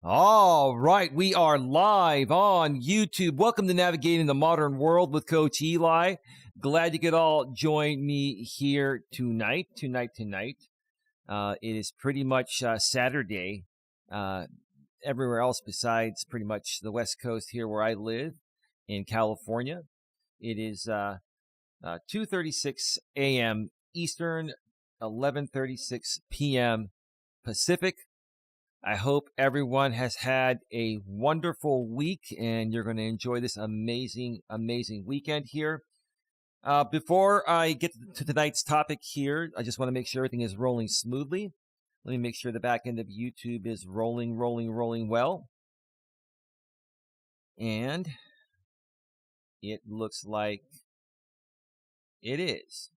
All right, we are live on YouTube. Welcome to Navigating the Modern World with Coach Eli. Glad you could all join me here tonight. It is pretty much Saturday everywhere else besides pretty much the West Coast here where I live in California. It is 2:36 a.m. Eastern, 11:36 p.m. Pacific. I hope everyone has had a wonderful week and you're going to enjoy this amazing weekend here. Before I get to tonight's topic here, I just want to make sure everything is rolling smoothly. Let me make sure the back end of YouTube is rolling well. And it looks like it is.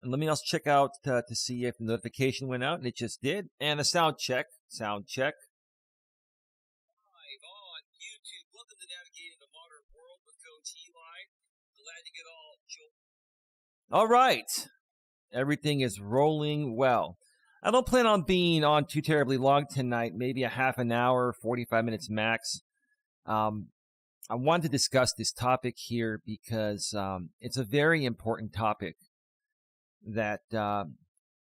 And let me also check out to see if the notification went out, and it just did. And a sound check. Live on YouTube. Welcome to Navigating the Modern World with Coach Eli. Glad you could all join. All right. Everything is rolling well. I don't plan on being on too terribly long tonight, maybe a half an hour, 45 minutes max. I wanted to discuss this topic here because it's a very important topic. That,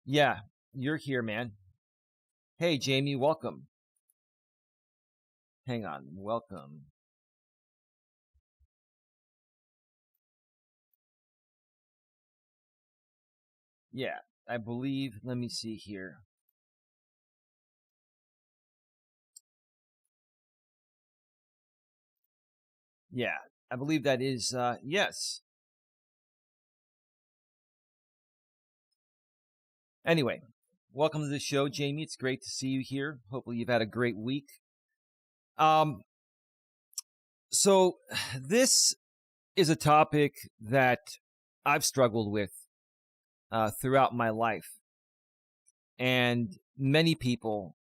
yeah, you're here, man. Hey, Jamie, welcome. Hang on, welcome. Yeah, I believe, let me see here. Yeah, I believe that is, yes. Anyway, welcome to the show, Jamie. It's great to see you here. Hopefully you've had a great week. So this is a topic that I've struggled with throughout my life. And many people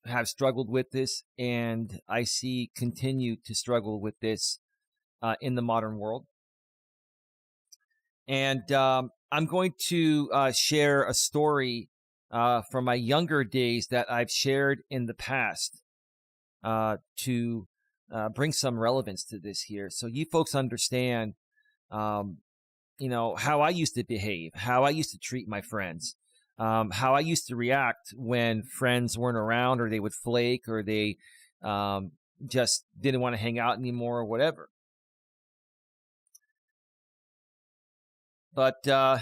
have struggled with this, and I see continue to struggle with this in the modern world. And I'm going to share a story from my younger days that I've shared in the past to bring some relevance to this here. So you folks understand, how I used to behave, how I used to treat my friends, how I used to react when friends weren't around or they would flake or they just didn't want to hang out anymore or whatever. But hang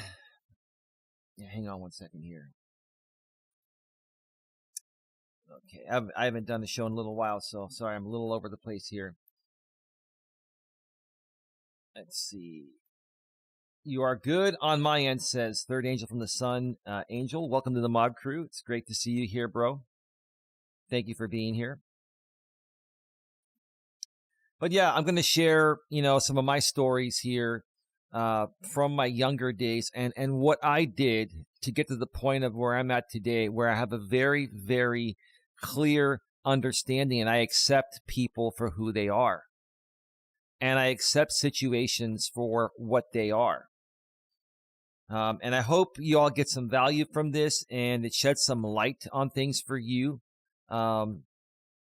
on one second here. Okay, I haven't done the show in a little while, so sorry, I'm a little over the place here. Let's see. You are good on my end, says Third Angel from the Sun. Angel, welcome to the mod crew. It's great to see you here, bro. Thank you for being here. But yeah, I'm going to share, some of my stories here from my younger days and what I did to get to the point of where I'm at today, where I have a very, very clear understanding and I accept people for who they are. And I accept situations for what they are. And I hope you all get some value from this and it sheds some light on things for you.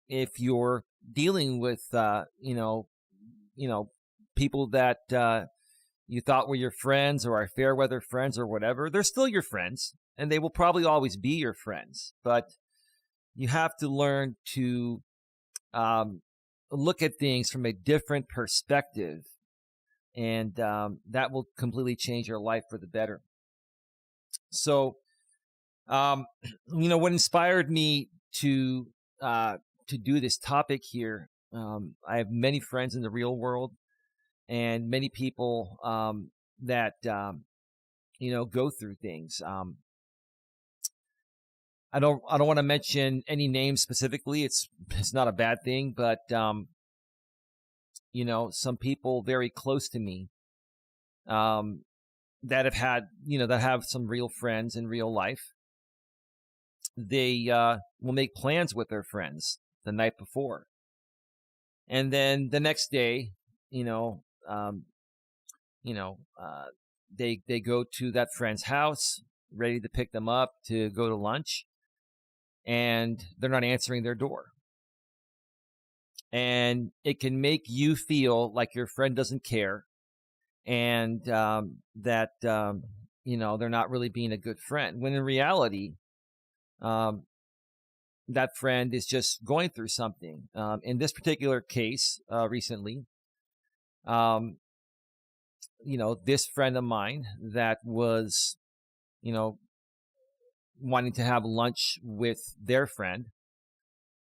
If you're dealing with, people that you thought were your friends or are fair weather friends or whatever, they're still your friends and they will probably always be your friends. But you have to learn to look at things from a different perspective. And that will completely change your life for the better. So, what inspired me to do this topic here, I have many friends in the real world and many people that, go through things. I don't want to mention any names specifically. It's not a bad thing, but some people very close to me that have had, that have some real friends in real life. They will make plans with their friends the night before. And then the next day, they go to that friend's house, ready to pick them up to go to lunch, and they're not answering their door. And it can make you feel like your friend doesn't care, and that they're not really being a good friend, when in reality, um, that friend is just going through something. In this particular case, recently, um, this friend of mine that was, you know, wanting to have lunch with their friend,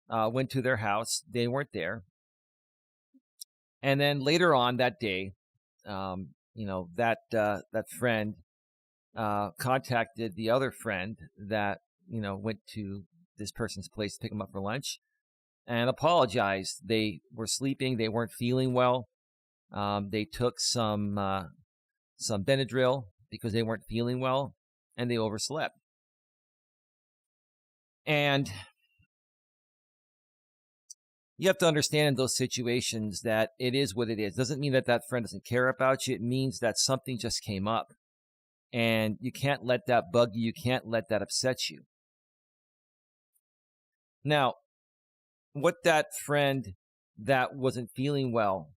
went to their house. They weren't there. And then later on that day, that friend contacted the other friend that, went to this person's place to pick them up for lunch, and apologized. They were sleeping. They weren't feeling well. They took some Benadryl because they weren't feeling well, and they overslept. And you have to understand in those situations that it is what it is. It doesn't mean that that friend doesn't care about you. It means that something just came up, and you can't let that bug you. You can't let that upset you. Now, what that friend that wasn't feeling well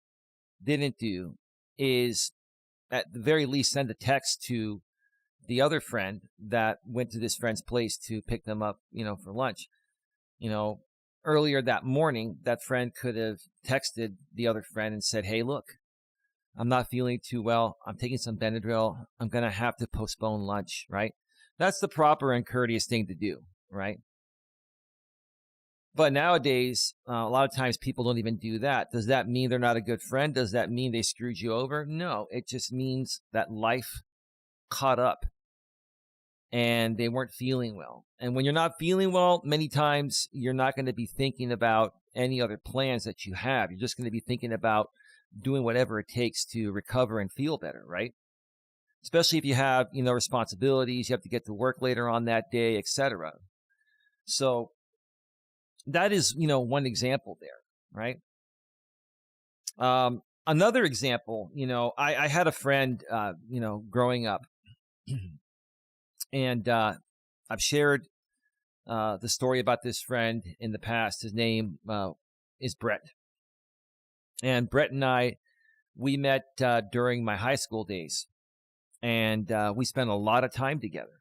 didn't do is, at the very least, send a text to the other friend that went to this friend's place to pick them up, for lunch. Earlier that morning, that friend could have texted the other friend and said, "Hey, look, I'm not feeling too well. I'm taking some Benadryl. I'm going to have to postpone lunch," right? That's the proper and courteous thing to do, right? But nowadays, a lot of times people don't even do that. Does that mean they're not a good friend? Does that mean they screwed you over? No, it just means that life caught up and they weren't feeling well. And when you're not feeling well, many times you're not going to be thinking about any other plans that you have. You're just going to be thinking about doing whatever it takes to recover and feel better, right? Especially if you have, responsibilities, you have to get to work later on that day, etc. So that is, one example there, right? Another example, I had a friend, growing up, and I've shared the story about this friend in the past. His name is Brett. And Brett and I, we met during my high school days, and we spent a lot of time together.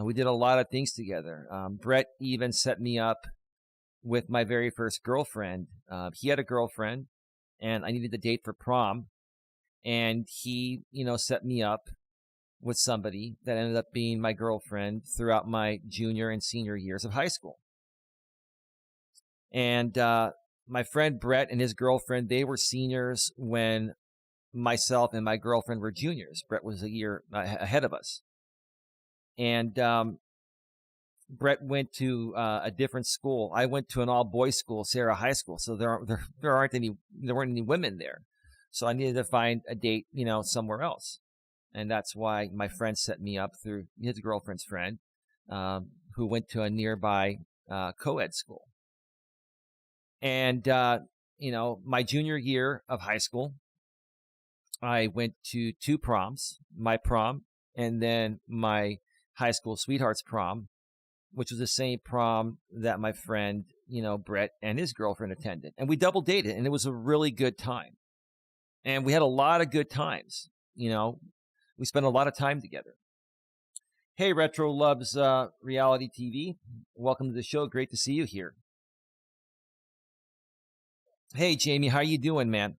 We did a lot of things together. Brett even set me up with my very first girlfriend. He had a girlfriend, and I needed a date for prom. And he, set me up with somebody that ended up being my girlfriend throughout my junior and senior years of high school. And my friend Brett and his girlfriend, they were seniors when myself and my girlfriend were juniors. Brett was a year ahead of us. And Brett went to a different school. I went to an all-boys school, Sarah High School. So there weren't any women there. So I needed to find a date, somewhere else. And that's why my friend set me up through his girlfriend's friend, who went to a nearby co-ed school. And, my junior year of high school, I went to 2 proms, my prom and then my high school sweetheart's prom, which was the same prom that my friend, Brett and his girlfriend attended. And we double dated, and it was a really good time. And we had a lot of good times, we spent a lot of time together. Hey, Retro Loves Reality TV. Welcome to the show. Great to see you here. Hey, Jamie, how you doing, man?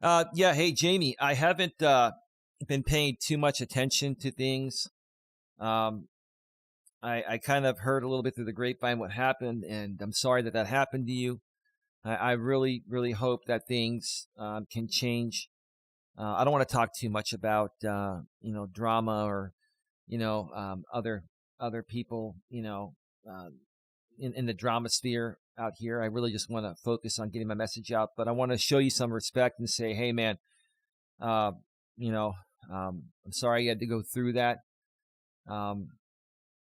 Yeah, hey, Jamie, I haven't been paying too much attention to things. I kind of heard a little bit through the grapevine what happened, and I'm sorry that happened to you. I really, really hope that things can change. I don't want to talk too much about drama or other people in the drama sphere out here. I really just want to focus on getting my message out. But I want to show you some respect and say, hey, man, I'm sorry you had to go through that.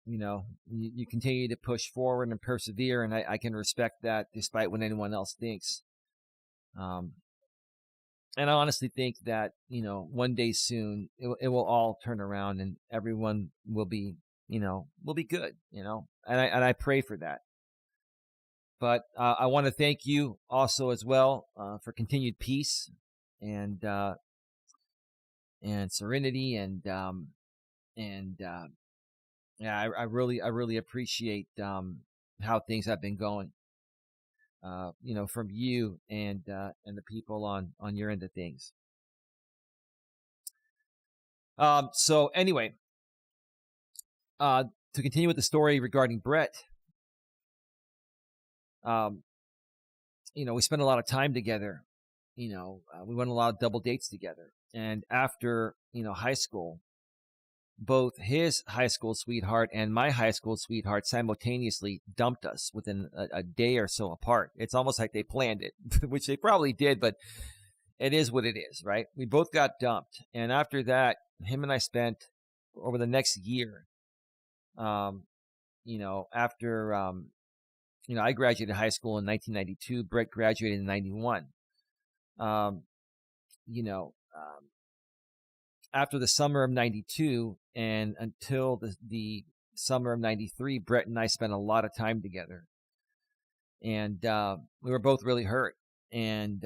You continue to push forward and persevere, and I can respect that despite what anyone else thinks. And I honestly think that, one day soon it will all turn around and everyone will be good, and I pray for that. But I want to thank you also as well for continued peace and serenity and yeah, I really appreciate how things have been going. From you and the people on your end of things. So anyway, to continue with the story regarding Brett, we spent a lot of time together. We went on a lot of double dates together. And after, high school, both his high school sweetheart and my high school sweetheart simultaneously dumped us within a day or so apart. It's almost like they planned it, which they probably did, but it is what it is, right? We both got dumped. And after that, him and I spent over the next year, after, I graduated high school in 1992. Brett graduated in 91. After the summer of 92 and until the summer of 93, Brett and I spent a lot of time together. And we were both really hurt. And,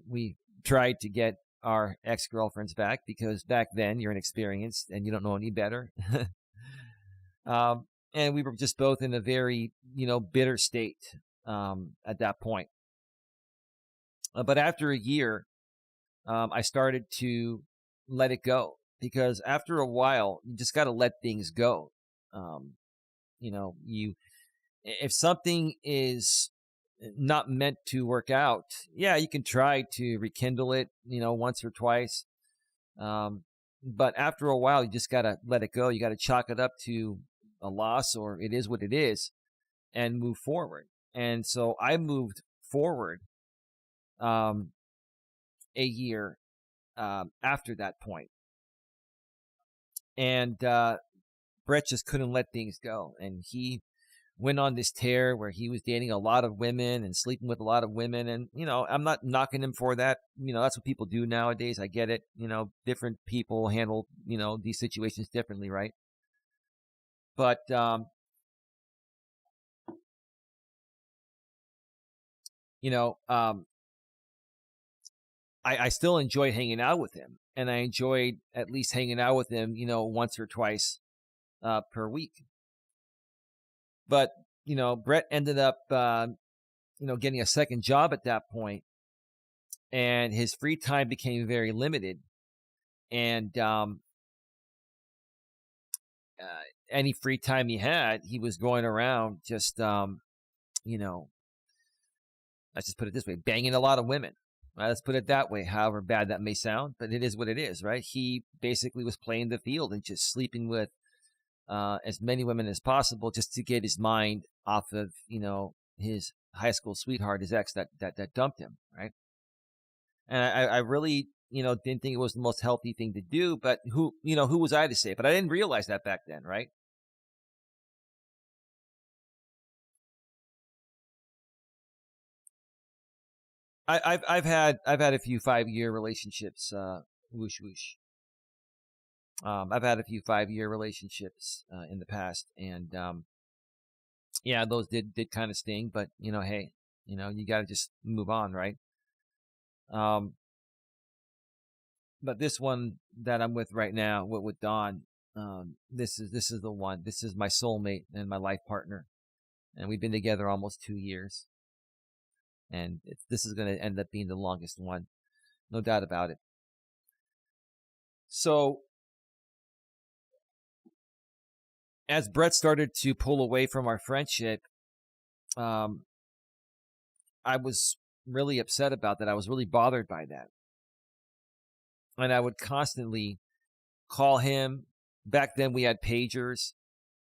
we tried to get our ex-girlfriends back because back then you're inexperienced and you don't know any better. And we were just both in a very, bitter state at that point. But after a year, I started to let it go because after a while, you just got to let things go. If something is not meant to work out, yeah, you can try to rekindle it, once or twice. But after a while, you just got to let it go. You got to chalk it up to a loss, or it is what it is, and move forward. And so I moved forward a year after that point. And Brett just couldn't let things go. And he went on this tear where he was dating a lot of women and sleeping with a lot of women. And, I'm not knocking him for that. That's what people do nowadays. I get it. Different people handle, these situations differently, right? But, I still enjoyed hanging out with him, and I enjoyed at least hanging out with him, once or twice per week. But, Brett ended up, getting a second job at that point, and his free time became very limited. And any free time he had, he was going around just, let's just put it this way, banging a lot of women. Let's put it that way, however bad that may sound, but it is what it is, right? He basically was playing the field and just sleeping with as many women as possible just to get his mind off of, his high school sweetheart, his ex that dumped him, right? And I really, didn't think it was the most healthy thing to do, but who was I to say? But I didn't realize that back then, right? I've had a few 5-year relationships, whoosh whoosh. I've had a few 5-year relationships in the past, and yeah, those did kind of sting, but hey, you got to just move on, right? But this one that I'm with right now, with Dawn, this is the one. This is my soulmate and my life partner, and we've been together almost 2 years. And this is going to end up being the longest one. No doubt about it. So, as Brett started to pull away from our friendship, I was really upset about that. I was really bothered by that. And I would constantly call him. Back then we had pagers.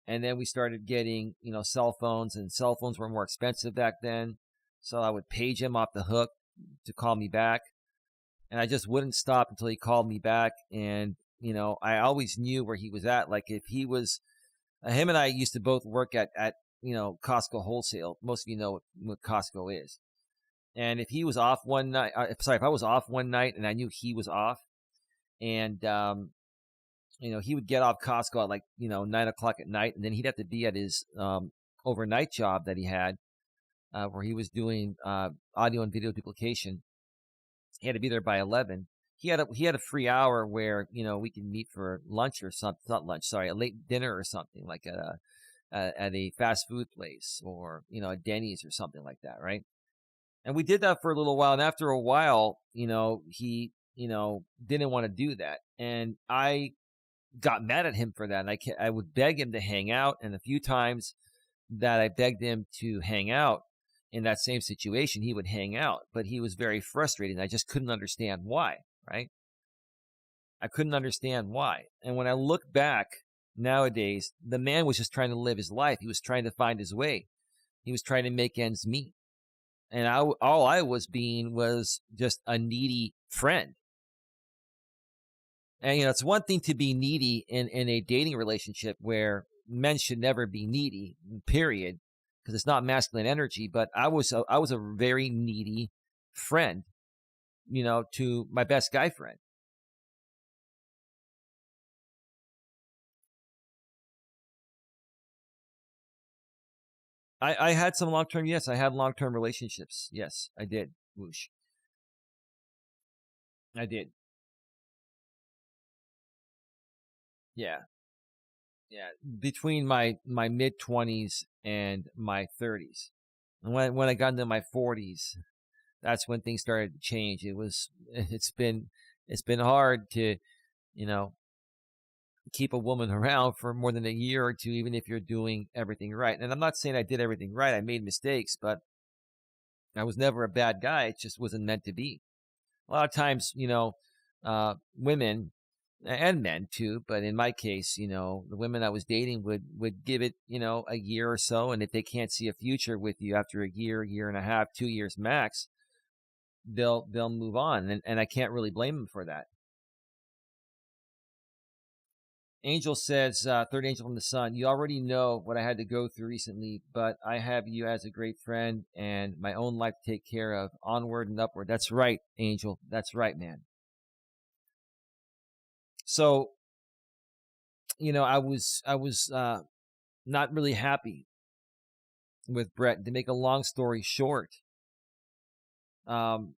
And then we started getting, cell phones. And cell phones were more expensive back then. So I would page him off the hook to call me back. And I just wouldn't stop until he called me back. And, I always knew where he was at. Like if he was, him and I used to both work at Costco wholesale. Most of you know what Costco is. And if he was off one night, if I was off one night and I knew he was off, and, he would get off Costco at 9 o'clock at night, and then he'd have to be at his overnight job that he had where he was doing audio and video duplication. He had to be there by 11. He had a free hour where we could meet for lunch or something. Not lunch, sorry, a late dinner or something, like at a fast food place, or a Denny's or something like that, right? And we did that for a little while, and after a while, he didn't want to do that, and I got mad at him for that. And I would beg him to hang out, and a few times that I begged him to hang out in that same situation, he would hang out, but he was very frustrated. I just couldn't understand why, right? I couldn't understand why. And when I look back nowadays, the man was just trying to live his life. He was trying to find his way. He was trying to make ends meet. And all I was being was just a needy friend. And, it's one thing to be needy in a dating relationship where men should never be needy, period, because it's not masculine energy. But I was a very needy friend, to my best guy friend. I had some long-term, yes, I had long-term relationships. Yes, I did. Whoosh. I did. Yeah. Yeah. Between my mid-20s and my 30s. And when I got into my 40s, that's when things started to change. It's been hard to, keep a woman around for more than a year or two, even if you're doing everything right. And I'm not saying I did everything right. I made mistakes, but I was never a bad guy. It just wasn't meant to be. A lot of times, women and men too, but in my case, the women I was dating would give it, a year or so. And if they can't see a future with you after a year and a half, 2 years max, they'll move on. And I can't really blame them for that. Angel says, third angel from the sun, you already know what I had to go through recently, but I have you as a great friend and my own life to take care of. Onward and upward. That's right, Angel. That's right, man. So, I was not really happy with Brett. To make a long story short, um,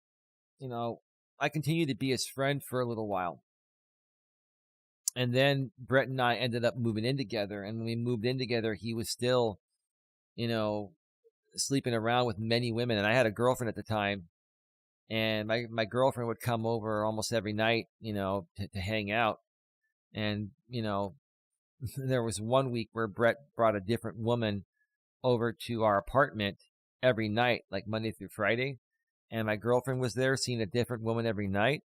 I continued to be his friend for a little while. And then Brett and I ended up moving in together. And when we moved in together, he was still, sleeping around with many women. And I had a girlfriend at the time. And my girlfriend would come over almost every night, to hang out. And, there was one week where Brett brought a different woman over to our apartment every night, like Monday through Friday. And my girlfriend was there seeing a different woman every night.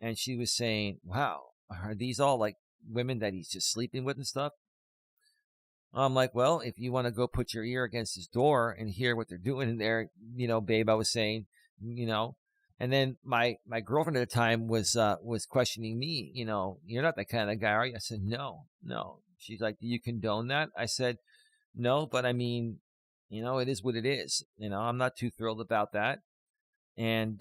And she was saying, wow, are these all like women that he's just sleeping with and stuff? I'm like, well, if you want to go put your ear against his door and hear what they're doing in there, babe, I was saying, and then my girlfriend at the time was questioning me, you're not that kind of guy, are you? I said, no. She's like, do you condone that? I said, no, but I mean, it is what it is. I'm not too thrilled about that. And,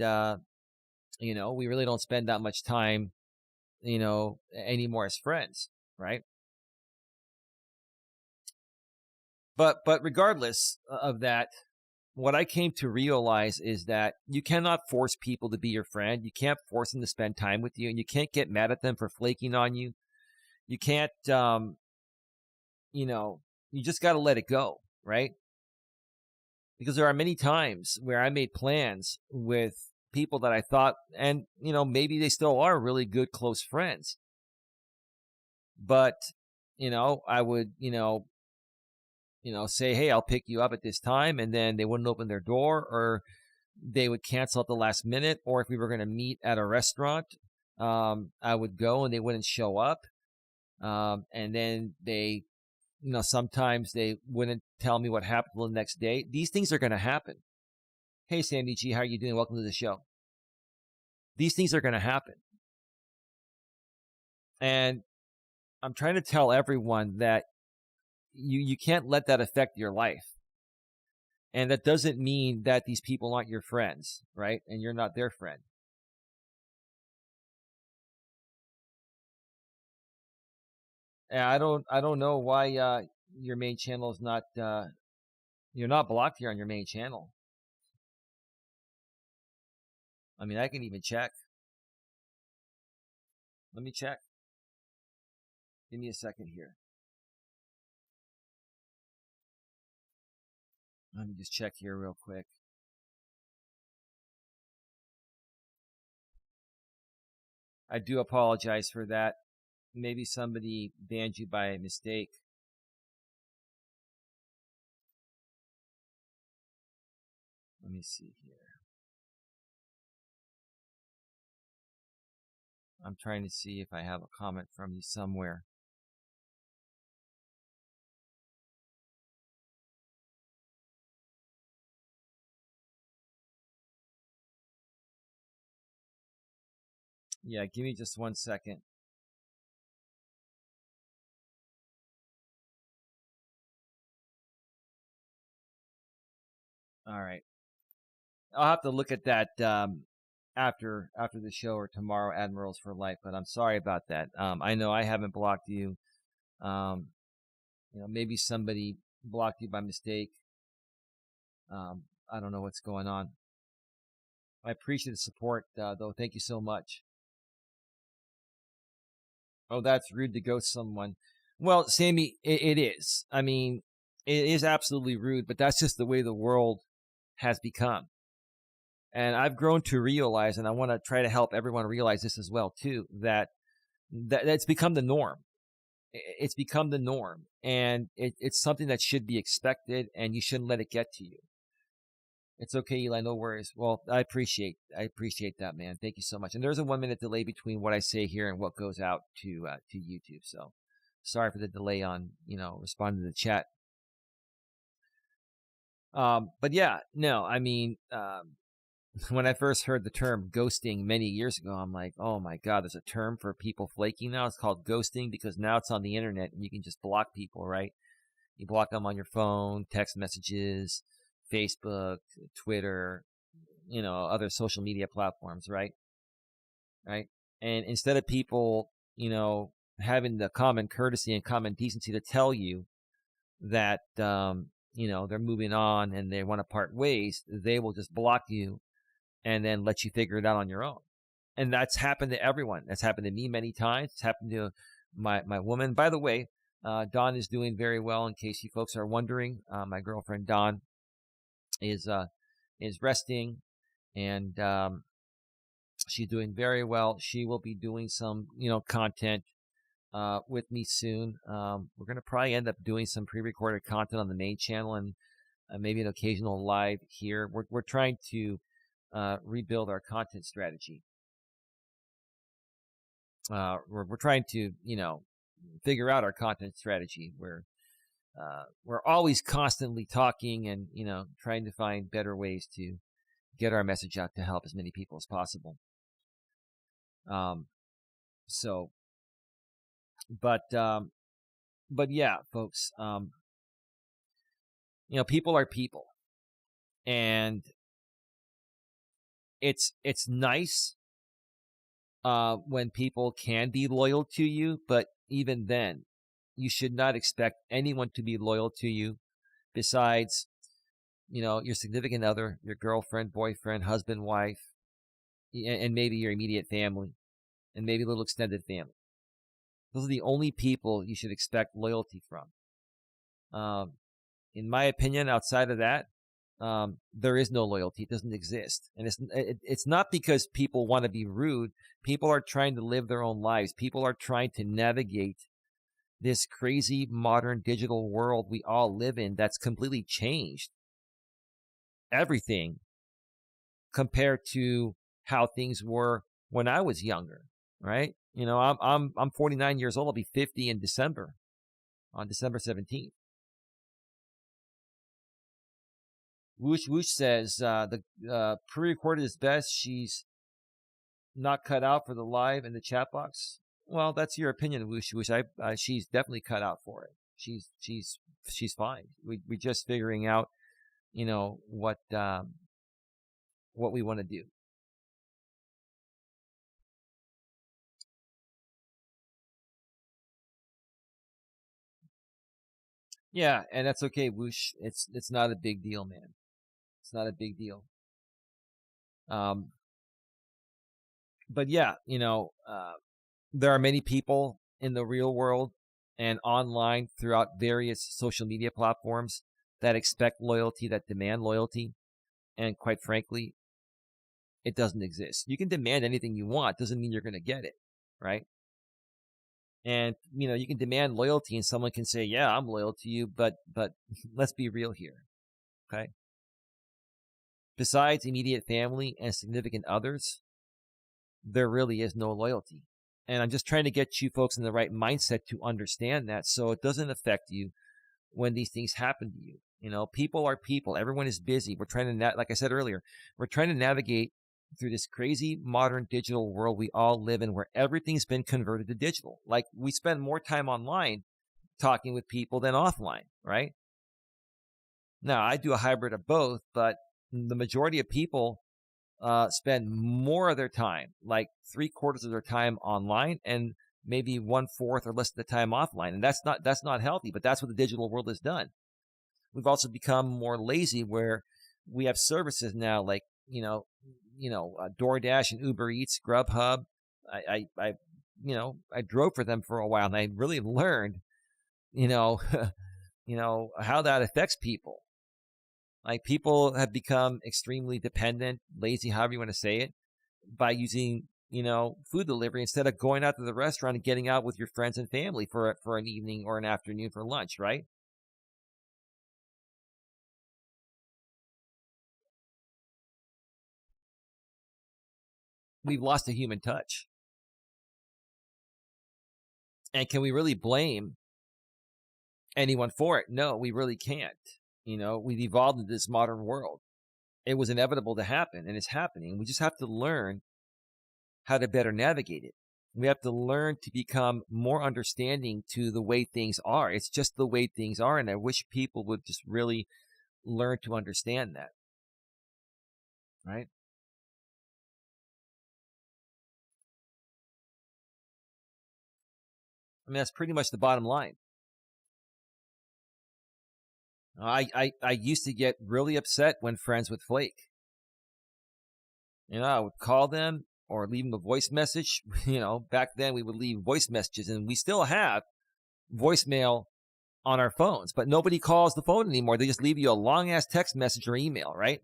we really don't spend that much time, anymore as friends, right? But regardless of that, what I came to realize is that you cannot force people to be your friend. You can't force them to spend time with you, and you can't get mad at them for flaking on you. You can't, you just got to let it go, right? Because there are many times where I made plans with people that I thought, and, maybe they still are really good, close friends. But, I would, say, hey, I'll pick you up at this time. And then they wouldn't open their door, or they would cancel at the last minute. Or if we were going to meet at a restaurant, I would go and they wouldn't show up. And then they, sometimes they wouldn't tell me what happened the next day. These things are going to happen. Hey, Sandy G, how are you doing? Welcome to the show. These things are going to happen. And I'm trying to tell everyone that you can't let that affect your life. And that doesn't mean that these people aren't your friends, right? And you're not their friend. And I don't know why your main channel is not you're not blocked here on your main channel. I mean, I can even check. Let me check. Give me a second here. Let me just check here real quick. I do apologize for that. Maybe somebody banned you by mistake. Let me see here. I'm trying to see if I have a comment from you somewhere. Yeah, give me just 1 second. All right. I'll have to look at that after the show or tomorrow, Admirals for Life. But I'm sorry about that. I know I haven't blocked you. Maybe somebody blocked you by mistake. I don't know what's going on. I appreciate the support, though. Thank you so much. Oh, that's rude to ghost someone. Well, Sammy, it is. I mean, it is absolutely rude, but that's just the way the world has become. And I've grown to realize, and I want to try to help everyone realize this as well, too, that it's become the norm. It's become the norm, and it's something that should be expected, and you shouldn't let it get to you. It's okay, Eli, no worries. Well, I appreciate that, man. Thank you so much. And there's a 1 minute delay between what I say here and what goes out to YouTube. So sorry for the delay on, responding to the chat. But yeah, no, I mean, when I first heard the term ghosting many years ago, I'm like, oh my God, there's a term for people flaking now. It's called ghosting because now it's on the internet and you can just block people, right? You block them on your phone, text messages, Facebook, Twitter, other social media platforms, right? Right. And instead of people, having the common courtesy and common decency to tell you that, they're moving on and they want to part ways, they will just block you and then let you figure it out on your own. And that's happened to everyone. That's happened to me many times. It's happened to my woman. By the way, Dawn is doing very well, in case you folks are wondering. My girlfriend, Dawn, is resting, and she's doing very well. She will be doing some, content with me soon. We're going to probably end up doing some pre-recorded content on the main channel and maybe an occasional live here. We're trying to rebuild our content strategy. We're trying to, figure out our content strategy. We're always constantly talking and, trying to find better ways to get our message out to help as many people as possible. But yeah, folks, people are people, and it's nice when people can be loyal to you, but even then, you should not expect anyone to be loyal to you besides, your significant other, your girlfriend, boyfriend, husband, wife, and maybe your immediate family, and maybe a little extended family. Those are the only people you should expect loyalty from. In my opinion, outside of that, there is no loyalty. It doesn't exist. And it's not because people want to be rude. People are trying to live their own lives. People are trying to navigate this crazy modern digital world we all live in that's completely changed everything compared to how things were when I was younger, right? I'm 49 years old. I'll be 50 in December, on December 17th. Whoosh Whoosh says the pre-recorded is best. She's not cut out for the live in the chat box. Well, that's your opinion, Whoosh Whoosh. She's definitely cut out for it. She's fine. We're just figuring out, what we want to do. Yeah, and that's okay, Whoosh. It's not a big deal, man. It's not a big deal. But yeah, there are many people in the real world and online throughout various social media platforms that expect loyalty, that demand loyalty. And quite frankly, it doesn't exist. You can demand anything you want. Doesn't mean you're going to get it, right? And, you can demand loyalty and someone can say, yeah, I'm loyal to you, but let's be real here, okay? Besides immediate family and significant others, there really is no loyalty. And I'm just trying to get you folks in the right mindset to understand that so it doesn't affect you when these things happen to you. People are people. Everyone is busy. We're trying to, like I said earlier, we're trying to navigate through this crazy modern digital world we all live in where everything's been converted to digital. Like we spend more time online talking with people than offline, right? Now, I do a hybrid of both, but the majority of people spend more of their time, like 3/4 of their time online and maybe 1/4 or less of the time offline. And that's not healthy, but that's what the digital world has done. We've also become more lazy where we have services now like, DoorDash and Uber Eats, Grubhub. I drove for them for a while and I really learned, how that affects people. Like people have become extremely dependent, lazy, however you want to say it, by using, food delivery instead of going out to the restaurant and getting out with your friends and family for an evening or an afternoon for lunch, right? We've lost a human touch. And can we really blame anyone for it? No, we really can't. We've evolved into this modern world. It was inevitable to happen, and it's happening. We just have to learn how to better navigate it. We have to learn to become more understanding to the way things are. It's just the way things are, and I wish people would just really learn to understand that, right? I mean, that's pretty much the bottom line. I used to get really upset when friends would flake. I would call them or leave them a voice message. Back then we would leave voice messages, and we still have voicemail on our phones, but nobody calls the phone anymore. They just leave you a long-ass text message or email, right?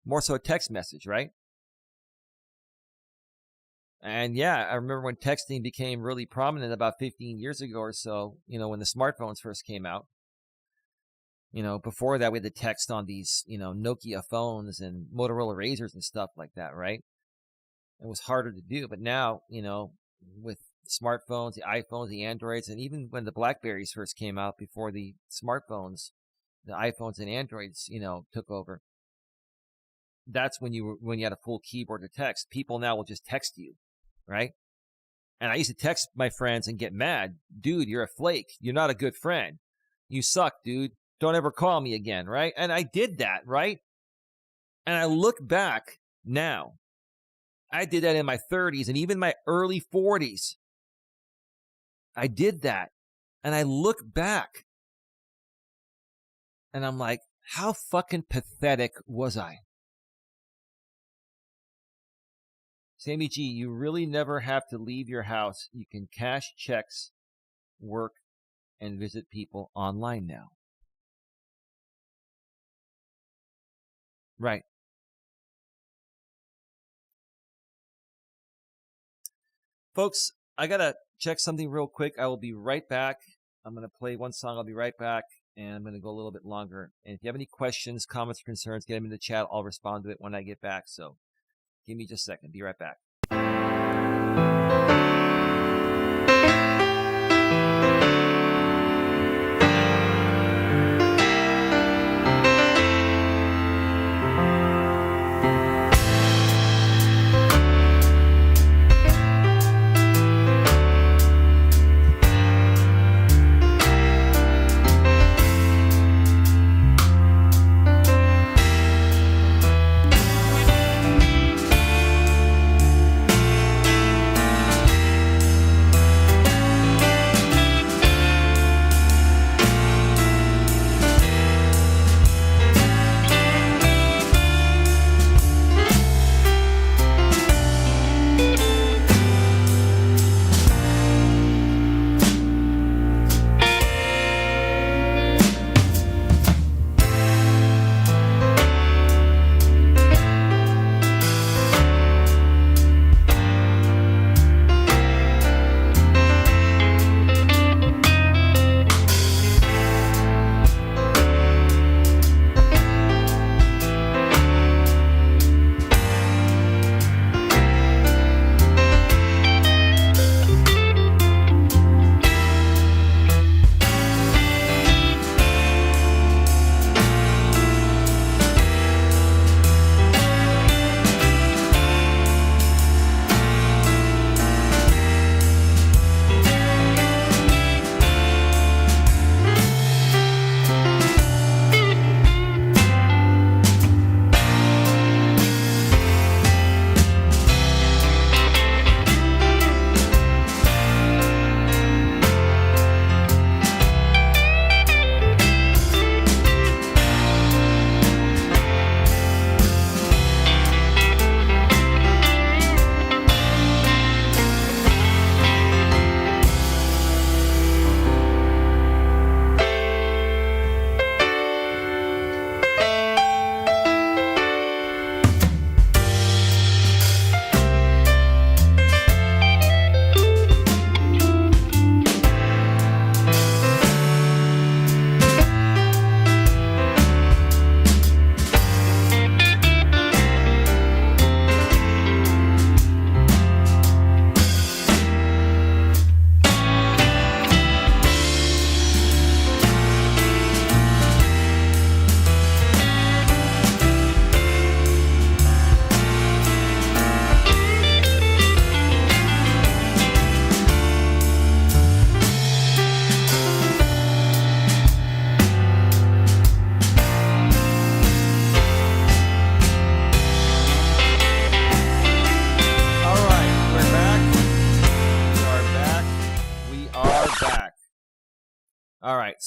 More so a text message, right? And yeah, I remember when texting became really prominent about 15 years ago or so, when the smartphones first came out. Before that, we had to text on these, Nokia phones and Motorola Razors and stuff like that, right? It was harder to do. But now, with smartphones, the iPhones, the Androids, and even when the Blackberries first came out before the smartphones, the iPhones and Androids, took over. That's when you had a full keyboard to text. People now will just text you, right? And I used to text my friends and get mad. Dude, you're a flake. You're not a good friend. You suck, dude. Don't ever call me again, right? And I did that, right? And I look back now. I did that in my 30s and even my early 40s. I did that. And I look back. And I'm like, how fucking pathetic was I? Sammy G, you really never have to leave your house. You can cash checks, work, and visit people online now. Right. Folks, I got to check something real quick. I will be right back. I'm going to play one song. I'll be right back. And I'm going to go a little bit longer. And if you have any questions, comments, or concerns, get them in the chat. I'll respond to it when I get back. So give me just a second. Be right back.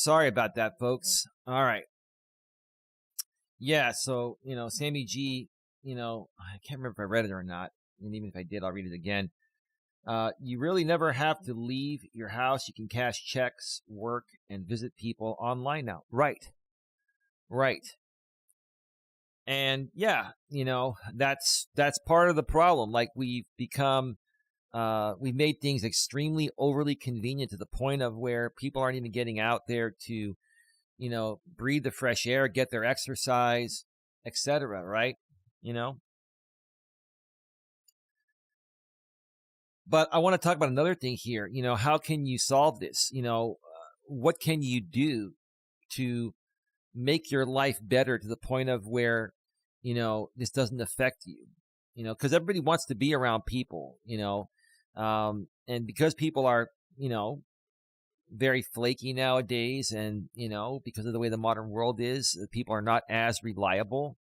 Sorry about that, folks. All right. Yeah, so, Sammy G, I can't remember if I read it or not. And even if I did, I'll read it again. You really never have to leave your house. You can cash checks, work, and visit people online now. Right. Right. And yeah, that's part of the problem. Like we've made things extremely overly convenient to the point of where people aren't even getting out there to, breathe the fresh air, get their exercise, etc. Right? You know. But I want to talk about another thing here. How can you solve this? What can you do to make your life better to the point of where, this doesn't affect you? Because everybody wants to be around people, and because people are, very flaky nowadays, and, because of the way the modern world is, people are not as reliable.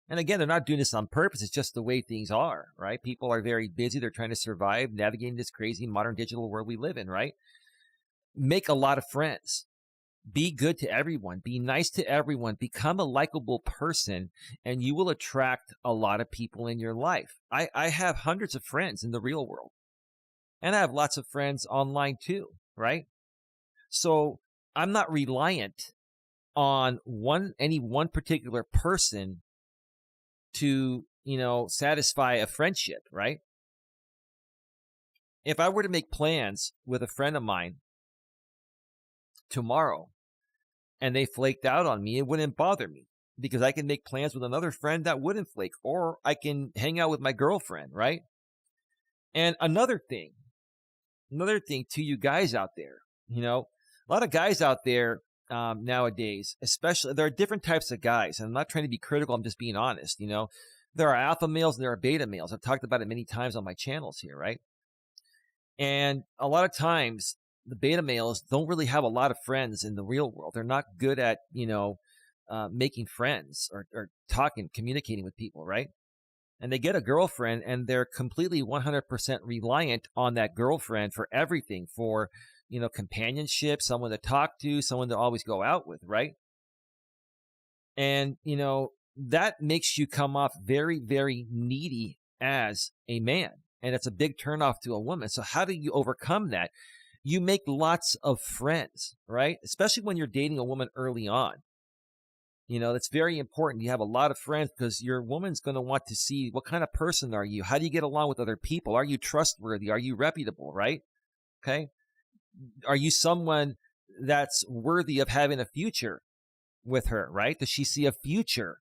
And again, they're not doing this on purpose. It's just the way things are, right? People are very busy. They're trying to survive, navigating this crazy modern digital world we live in, right? Make a lot of friends. Be good to everyone. Be nice to everyone. Become a likable person, and you will attract a lot of people in your life. I have hundreds of friends in the real world, and I have lots of friends online too, right? So I'm not reliant on any one particular person to, satisfy a friendship, right? If I were to make plans with a friend of mine tomorrow and they flaked out on me, it wouldn't bother me because I can make plans with another friend that wouldn't flake, or I can hang out with my girlfriend, right? And another thing to you guys out there, a lot of guys out there nowadays, especially, there are different types of guys. And I'm not trying to be critical. I'm just being honest. There are alpha males and there are beta males. I've talked about it many times on my channels here, right? And a lot of times the beta males don't really have a lot of friends in the real world. They're not good at, making friends or talking, communicating with people, right? And they get a girlfriend and they're completely 100% reliant on that girlfriend for everything, for, companionship, someone to talk to, someone to always go out with, right? And, that makes you come off very, very needy as a man. And it's a big turnoff to a woman. So how do you overcome that? You make lots of friends, right? Especially when you're dating a woman early on. That's very important. You have a lot of friends because your woman's going to want to see what kind of person are you? How do you get along with other people? Are you trustworthy? Are you reputable, right? Okay. Are you someone that's worthy of having a future with her, right? Does she see a future,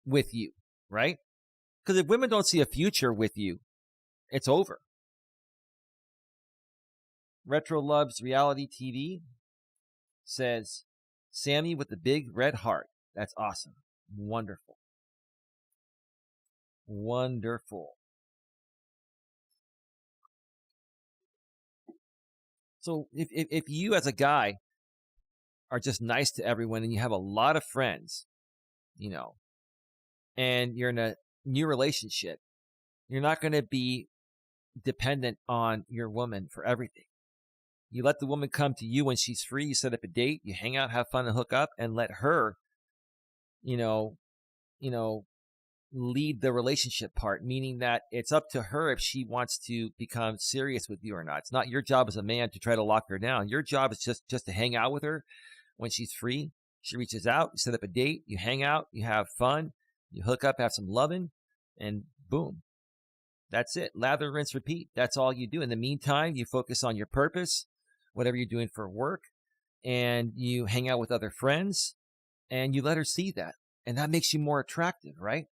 with you, right? Because if women don't see a future with you, it's over. Retro Loves Reality TV says, Sammy with the big red heart. That's awesome. Wonderful. Wonderful. So if you as a guy are just nice to everyone and you have a lot of friends, and you're in a new relationship, you're not going to be dependent on your woman for everything. You let the woman come to you when she's free. You set up a date, you hang out, have fun, and hook up, and let her, lead the relationship part, meaning that it's up to her if she wants to become serious with you or not. It's not your job as a man to try to lock her down. Your job is just to hang out with her when she's free. She reaches out, you set up a date, you hang out, you have fun, you hook up, have some loving, and boom. That's it. Lather, rinse, repeat. That's all you do. In the meantime, you focus on your purpose, whatever you're doing for work, and you hang out with other friends, and you let her see that. And that makes you more attractive, right?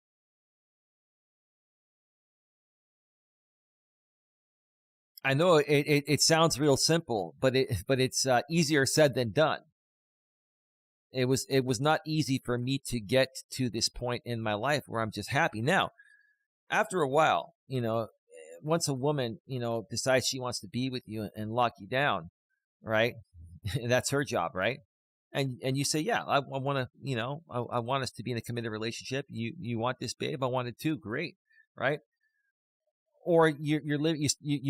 I know it sounds real simple, but it's easier said than done. It was not easy for me to get to this point in my life where I'm just happy. Now, after a while, once a woman, decides she wants to be with you and lock you down, right? That's her job, right? And you say, yeah, I want to, I want us to be in a committed relationship. You want this, babe? I want it too. Great, right? Or you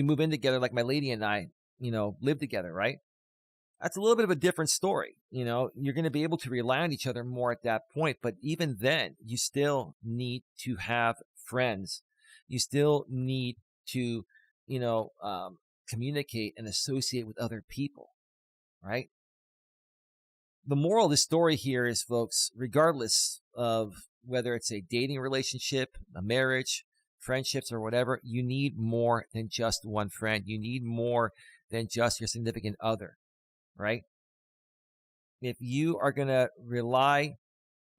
move in together, like my lady and I, live together, right? that's a little bit of a different story. You're going to be able to rely on each other more at that point. But even then, you still need to have friends. You still need to, communicate and associate with other people, right? The moral of the story here is, folks, regardless of whether it's a dating relationship, a marriage, friendships, or whatever, you need more than just one friend. You need more than just your significant other, right? If you are going to rely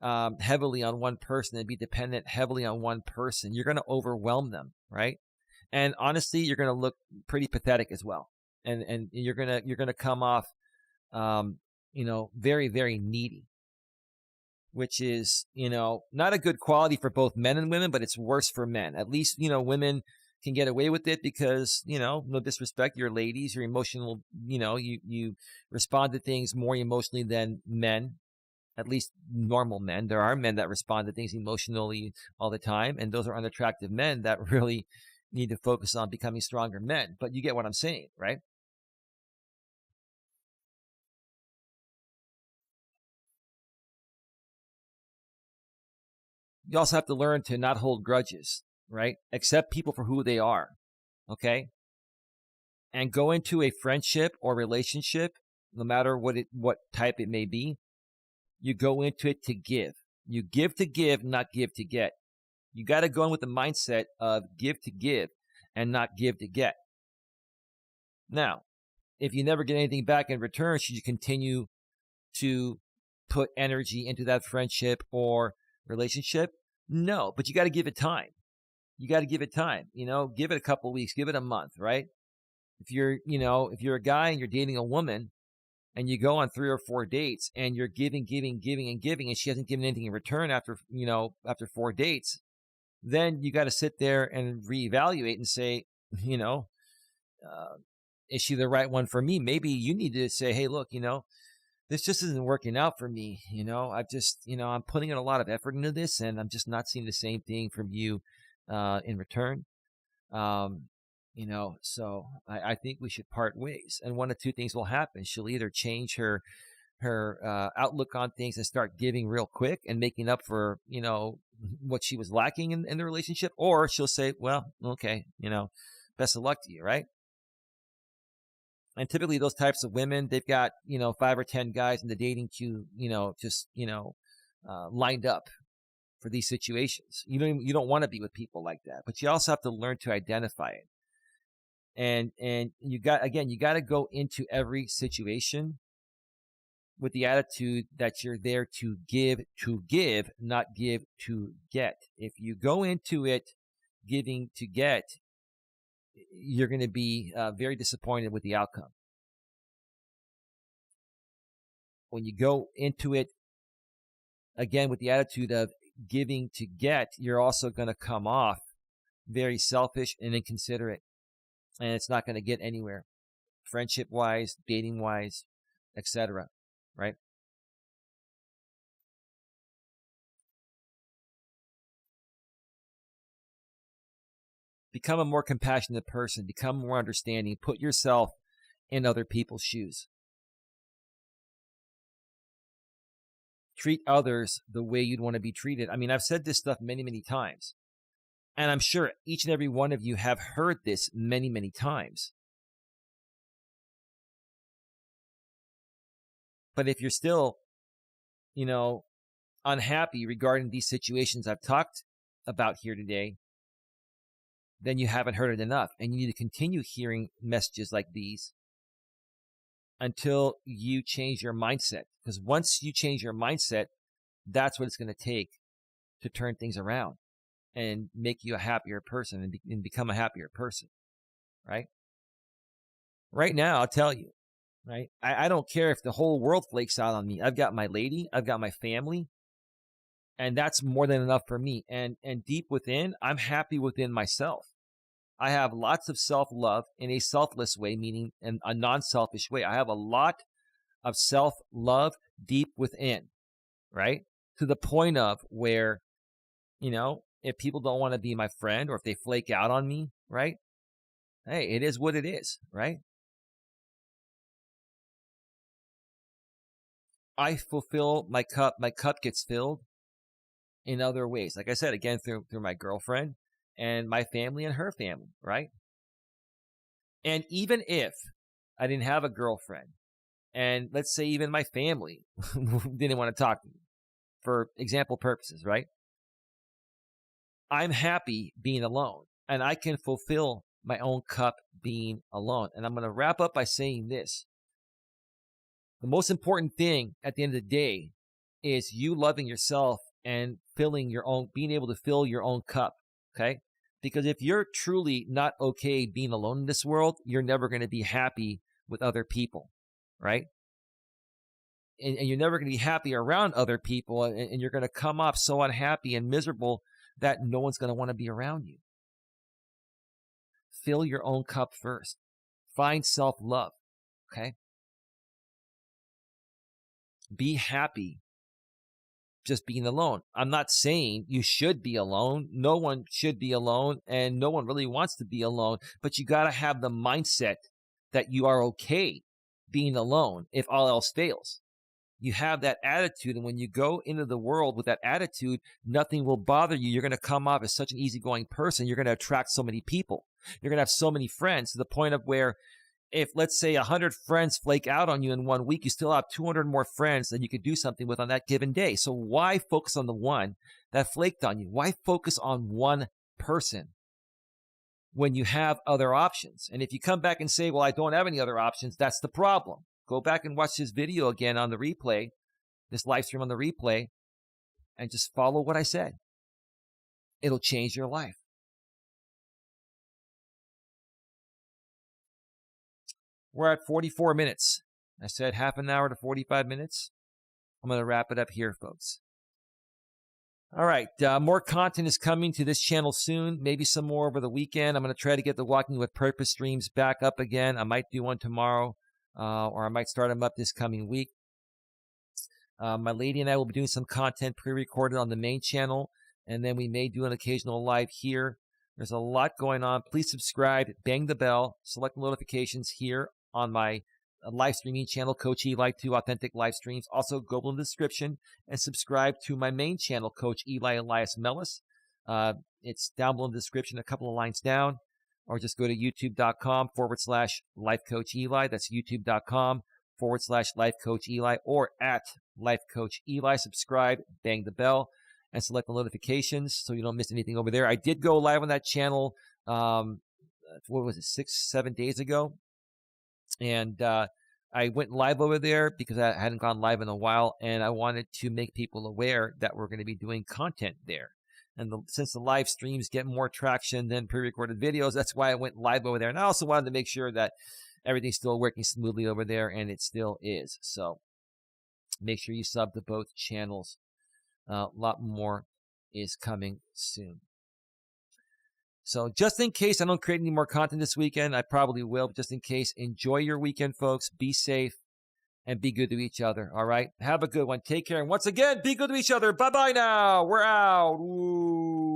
heavily on one person and be dependent heavily on one person, you're going to overwhelm them, right? And honestly, you're going to look pretty pathetic as well, and you're gonna come off, very, very needy, which is, not a good quality for both men and women, but it's worse for men. At least, women can get away with it because, no disrespect, you're ladies, you're emotional, you respond to things more emotionally than men, at least normal men. There are men that respond to things emotionally all the time, and those are unattractive men that really need to focus on becoming stronger men. But you get what I'm saying, right? You also have to learn to not hold grudges, right? Accept people for who they are, okay? And go into a friendship or relationship, no matter what type it may be, you go into it to give. You give to give, not give to get. You got to go in with the mindset of give to give and not give to get. Now, if you never get anything back in return, should you continue to put energy into that friendship or relationship? No, but you got to give it time. You got to give it time. Give it a couple of weeks, give it a month, right? If you're a guy and you're dating a woman and you go on 3 or 4 dates and you're giving, and she hasn't given anything in return after 4 dates, then you got to sit there and reevaluate and say, is she the right one for me? Maybe you need to say, hey, look, this just isn't working out for me. I've just, I'm putting in a lot of effort into this and I'm just not seeing the same thing from you in return. So I think we should part ways. And one of two things will happen. She'll either change her outlook on things and start giving real quick and making up for, what she was lacking in the relationship, or she'll say, well, okay, best of luck to you, right? And typically those types of women, they've got, 5 or 10 guys in the dating queue, lined up for these situations. You don't want to be with people like that, but you also have to learn to identify it. And you got to go into every situation with the attitude that you're there to give, not give to get. If you go into it giving to get, you're going to be very disappointed with the outcome. When you go into it, again, with the attitude of giving to get, you're also going to come off very selfish and inconsiderate. And it's not going to get anywhere, friendship-wise, dating-wise, etc., right? Become a more compassionate person. Become more understanding. Put yourself in other people's shoes. Treat others the way you'd want to be treated. I mean, I've said this stuff many, many times. And I'm sure each and every one of you have heard this many, many times. But if you're still, unhappy regarding these situations I've talked about here today, then you haven't heard it enough. And you need to continue hearing messages like these until you change your mindset. Because once you change your mindset, that's what it's going to take to turn things around and make you a happier person and become a happier person, right? Right now, I'll tell you, right? I don't care if the whole world flakes out on me. I've got my lady, I've got my family, and that's more than enough for me. And deep within, I'm happy within myself. I have lots of self-love in a selfless way, meaning in a non-selfish way. I have a lot of self-love deep within, right? To the point of where, if people don't want to be my friend or if they flake out on me, right? Hey, it is what it is, right? I fulfill my cup. My cup gets filled in other ways. Like I said, again, through my girlfriend and my family and her family, right? And even if I didn't have a girlfriend, and let's say even my family didn't want to talk to me, for example purposes, right? I'm happy being alone, and I can fulfill my own cup being alone. And I'm going to wrap up by saying this. The most important thing at the end of the day is you loving yourself and filling your own, being able to fill your own cup, okay? Because if you're truly not okay being alone in this world, you're never going to be happy with other people, right? And you're never going to be happy around other people, and you're going to come off so unhappy and miserable that no one's going to want to be around you. Fill your own cup first. Find self-love, okay? Be happy just being alone. I'm not saying you should be alone. No one should be alone, and no one really wants to be alone, but you got to have the mindset that you are okay being alone if all else fails. You have that attitude, and when you go into the world with that attitude, nothing will bother you. You're going to come off as such an easygoing person. You're going to attract so many people. You're going to have so many friends to the point of where if, let's say, 100 friends flake out on you in 1 week, you still have 200 more friends that you could do something with on that given day. So why focus on the one that flaked on you? Why focus on one person when you have other options? And if you come back and say, well, I don't have any other options, that's the problem. Go back and watch this video again on the replay, this live stream on the replay, and just follow what I said. It'll change your life. We're at 44 minutes. I said half an hour to 45 minutes. I'm going to wrap it up here, folks. All right. More content is coming to this channel soon. Maybe some more over the weekend. I'm going to try to get the Walking with Purpose streams back up again. I might do one tomorrow. Or I might start them up this coming week. My lady and I will be doing some content pre-recorded on the main channel, and then we may do an occasional live here. There's a lot going on. Please subscribe, bang the bell, select notifications here on my live streaming channel, Coach Eli 2 Authentic Live Streams. Also, go in the description and subscribe to my main channel, Coach Eli Elias Melas. It's down below in the description, a couple of lines down. Or just go to youtube.com/Life Coach Eli. That's youtube.com/Life Coach Eli or at Life Coach Eli. Subscribe, bang the bell, and select the notifications so you don't miss anything over there. I did go live on that channel, 6-7 days ago. And I went live over there because I hadn't gone live in a while, and I wanted to make people aware that we're going to be doing content there. And since the live streams get more traction than pre-recorded videos, that's why I went live over there. And I also wanted to make sure that everything's still working smoothly over there, and it still is. So make sure you sub to both channels. A lot more is coming soon. So just in case I don't create any more content this weekend, I probably will, but just in case, enjoy your weekend, folks. Be safe and be good to each other, all right? Have a good one. Take care. And once again, be good to each other. Bye-bye now. We're out. Ooh.